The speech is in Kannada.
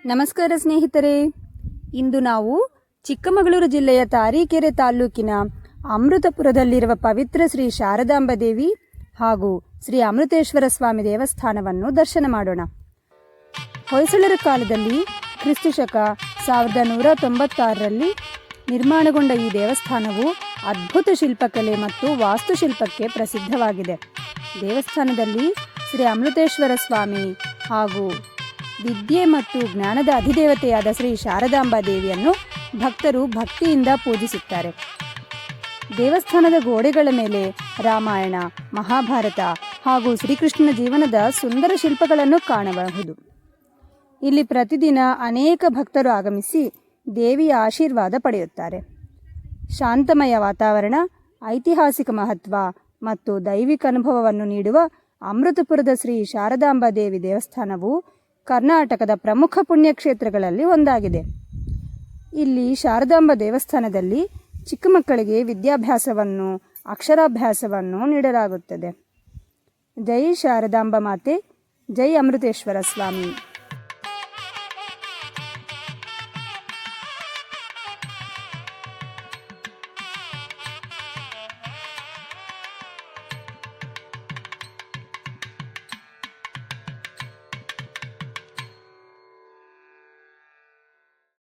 ನಮಸ್ಕಾರ ಸ್ನೇಹಿತರೆ, ಇಂದು ನಾವು ಚಿಕ್ಕಮಗಳೂರು ಜಿಲ್ಲೆಯ ತಾರೀಕೆರೆ ತಾಲ್ಲೂಕಿನ ಅಮೃತಪುರದಲ್ಲಿರುವ ಪವಿತ್ರ ಶ್ರೀ ಶಾರದಾಂಬ ದೇವಿ ಹಾಗೂ ಶ್ರೀ ಅಮೃತೇಶ್ವರ ಸ್ವಾಮಿ ದೇವಸ್ಥಾನವನ್ನು ದರ್ಶನ ಮಾಡೋಣ. ಹೊಯ್ಸಳರ ಕಾಲದಲ್ಲಿ ಕ್ರಿಸ್ತಶಕ 1196ರಲ್ಲಿ ನಿರ್ಮಾಣಗೊಂಡ ಈ ದೇವಸ್ಥಾನವು ಅದ್ಭುತ ಶಿಲ್ಪಕಲೆ ಮತ್ತು ವಾಸ್ತುಶಿಲ್ಪಕ್ಕೆ ಪ್ರಸಿದ್ಧವಾಗಿದೆ. ದೇವಸ್ಥಾನದಲ್ಲಿ ಶ್ರೀ ಅಮೃತೇಶ್ವರ ಸ್ವಾಮಿ ಹಾಗೂ ವಿದ್ಯೆ ಮತ್ತು ಜ್ಞಾನದ ಅಧಿದೇವತೆಯಾದ ಶ್ರೀ ಶಾರದಾಂಬಾ ದೇವಿಯನ್ನು ಭಕ್ತರು ಭಕ್ತಿಯಿಂದ ಪೂಜಿಸುತ್ತಾರೆ. ದೇವಸ್ಥಾನದ ಗೋಡೆಗಳ ಮೇಲೆ ರಾಮಾಯಣ, ಮಹಾಭಾರತ ಹಾಗೂ ಶ್ರೀಕೃಷ್ಣನ ಜೀವನದ ಸುಂದರ ಶಿಲ್ಪಗಳನ್ನು ಕಾಣಬಹುದು. ಇಲ್ಲಿ ಪ್ರತಿದಿನ ಅನೇಕ ಭಕ್ತರು ಆಗಮಿಸಿ ದೇವಿಯ ಆಶೀರ್ವಾದ ಪಡೆಯುತ್ತಾರೆ. ಶಾಂತಮಯ ವಾತಾವರಣ, ಐತಿಹಾಸಿಕ ಮಹತ್ವ ಮತ್ತು ದೈವಿಕ ಅನುಭವವನ್ನು ನೀಡುವ ಅಮೃತಪುರದ ಶ್ರೀ ಶಾರದಾಂಬಾ ದೇವಿ ದೇವಸ್ಥಾನವು ಕರ್ನಾಟಕದ ಪ್ರಮುಖ ಪುಣ್ಯಕ್ಷೇತ್ರಗಳಲ್ಲಿ ಒಂದಾಗಿದೆ. ಇಲ್ಲಿ ಶಾರದಾಂಬಾ ದೇವಸ್ಥಾನದಲ್ಲಿ ಚಿಕ್ಕ ಮಕ್ಕಳಿಗೆ ವಿದ್ಯಾಭ್ಯಾಸವನ್ನು, ಅಕ್ಷರಾಭ್ಯಾಸವನ್ನು ನೀಡಲಾಗುತ್ತದೆ. ಜೈ ಶಾರದಾಂಬಾ ಮಾತೆ, ಜೈ ಅಮೃತೇಶ್ವರ ಸ್ವಾಮಿ.